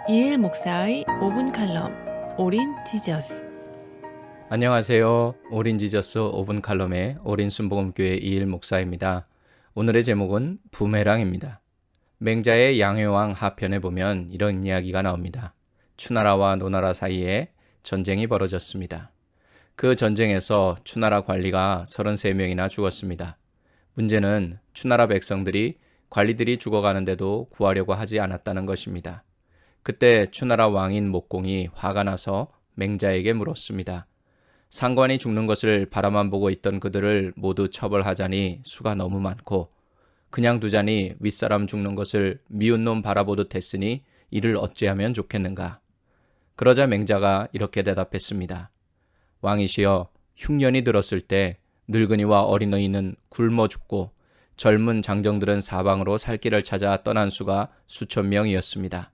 이일 목사의 5분 칼럼 오린 지저스. 안녕하세요. 오린 지저스 5분 칼럼의 오린 순복음교회 이일 목사입니다. 오늘의 제목은 부메랑입니다. 맹자의 양회왕 하편에 보면 이런 이야기가 나옵니다. 추나라와 노나라 사이에 전쟁이 벌어졌습니다. 그 전쟁에서 추나라 관리가 33명이나 죽었습니다. 문제는 추나라 백성들이 관리들이 죽어가는데도 구하려고 하지 않았다는 것입니다. 그때 추나라 왕인 목공이 화가 나서 맹자에게 물었습니다. 상관이 죽는 것을 바라만 보고 있던 그들을 모두 처벌하자니 수가 너무 많고 그냥 두자니 윗사람 죽는 것을 미운 놈 바라보듯 했으니 이를 어찌하면 좋겠는가. 그러자 맹자가 이렇게 대답했습니다. 왕이시여, 흉년이 들었을 때 늙은이와 어린아이는 굶어 죽고 젊은 장정들은 사방으로 살 길을 찾아 떠난 수가 수천 명이었습니다.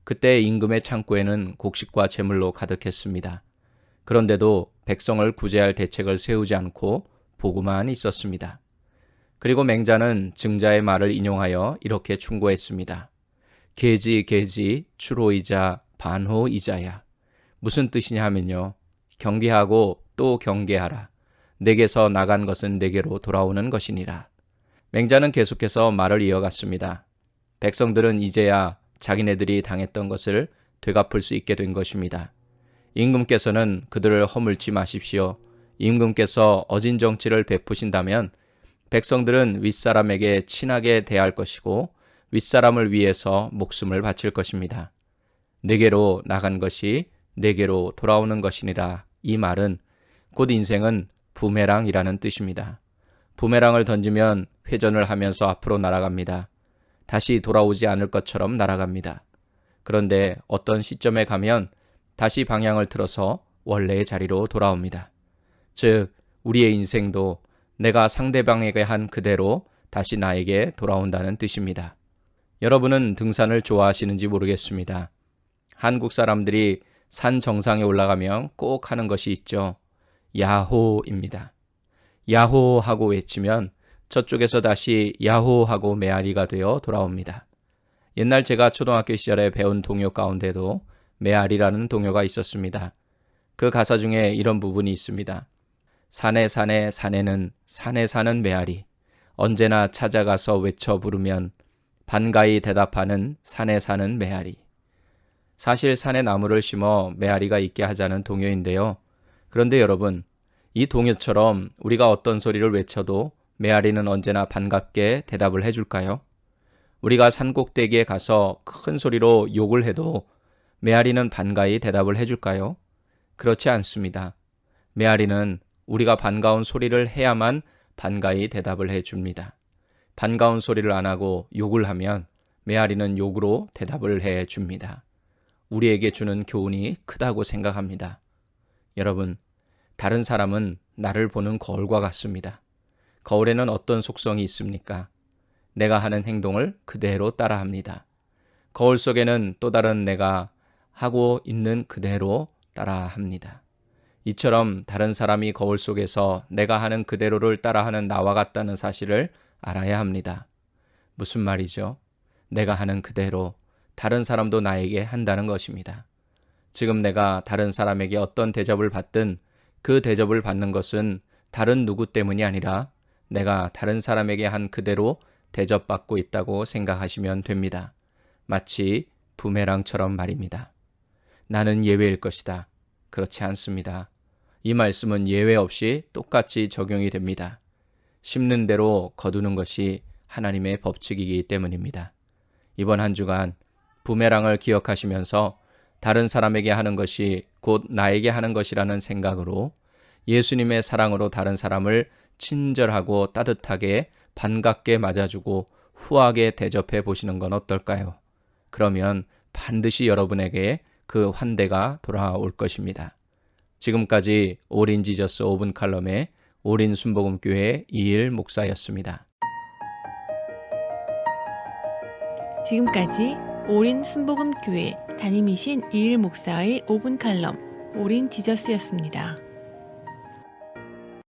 그때 임금의 창고에는 곡식과 재물로 가득했습니다. 그런데도 백성을 구제할 대책을 세우지 않고 보고만 있었습니다. 그리고 맹자는 증자의 말을 인용하여 이렇게 충고했습니다. 계지 추로이자 반호이자야. 무슨 뜻이냐 하면요. 경계하고 또 경계하라. 내게서 나간 것은 내게로 돌아오는 것이니라. 맹자는 계속해서 말을 이어갔습니다. 백성들은 이제야 자기네들이 당했던 것을 되갚을 수 있게 된 것입니다. 임금께서는 그들을 허물지 마십시오. 임금께서 어진 정치를 베푸신다면 백성들은 윗사람에게 친하게 대할 것이고 윗사람을 위해서 목숨을 바칠 것입니다. 내게로 나간 것이 내게로 돌아오는 것이니라. 이 말은 곧 인생은 부메랑이라는 뜻입니다. 부메랑을 던지면 회전을 하면서 앞으로 날아갑니다. 다시 돌아오지 않을 것처럼 날아갑니다. 그런데 어떤 시점에 가면 다시 방향을 틀어서 원래의 자리로 돌아옵니다. 즉, 우리의 인생도 내가 상대방에게 한 그대로 다시 나에게 돌아온다는 뜻입니다. 여러분은 등산을 좋아하시는지 모르겠습니다. 한국 사람들이 산 정상에 올라가면 꼭 하는 것이 있죠. 야호입니다. 야호 하고 외치면 저쪽에서 다시 야호 하고 메아리가 되어 돌아옵니다. 옛날 제가 초등학교 시절에 배운 동요 가운데도 메아리라는 동요가 있었습니다. 그 가사 중에 이런 부분이 있습니다. 산에 산에는 산에 사는 메아리, 언제나 찾아가서 외쳐 부르면 반가이 대답하는 산에 사는 메아리. 사실 산에 나무를 심어 메아리가 있게 하자는 동요인데요. 그런데 여러분, 이 동요처럼 우리가 어떤 소리를 외쳐도 메아리는 언제나 반갑게 대답을 해줄까요? 우리가 산꼭대기에 가서 큰 소리로 욕을 해도 메아리는 반가이 대답을 해줄까요? 그렇지 않습니다. 메아리는 우리가 반가운 소리를 해야만 반가이 대답을 해줍니다. 반가운 소리를 안 하고 욕을 하면 메아리는 욕으로 대답을 해줍니다. 우리에게 주는 교훈이 크다고 생각합니다. 여러분, 다른 사람은 나를 보는 거울과 같습니다. 거울에는 어떤 속성이 있습니까? 내가 하는 행동을 그대로 따라합니다. 거울 속에는 또 다른 내가 하고 있는 그대로 따라합니다. 이처럼 다른 사람이 거울 속에서 내가 하는 그대로를 따라하는 나와 같다는 사실을 알아야 합니다. 무슨 말이죠? 내가 하는 그대로 다른 사람도 나에게 한다는 것입니다. 지금 내가 다른 사람에게 어떤 대접을 받든 그 대접을 받는 것은 다른 누구 때문이 아니라 내가 다른 사람에게 한 그대로 대접받고 있다고 생각하시면 됩니다. 마치 부메랑처럼 말입니다. 나는 예외일 것이다. 그렇지 않습니다. 이 말씀은 예외 없이 똑같이 적용이 됩니다. 심는 대로 거두는 것이 하나님의 법칙이기 때문입니다. 이번 한 주간 부메랑을 기억하시면서 다른 사람에게 하는 것이 곧 나에게 하는 것이라는 생각으로 예수님의 사랑으로 다른 사람을 친절하고 따뜻하게 반갑게 맞아주고 후하게 대접해 보시는 건 어떨까요? 그러면 반드시 여러분에게 그 환대가 돌아올 것입니다. 지금까지 오린 지저스 5분 칼럼의 오린 순복음교회 이일 목사였습니다. 지금까지 오린 순복음교회 담임이신 이일 목사의 5분 칼럼 오린 지저스였습니다.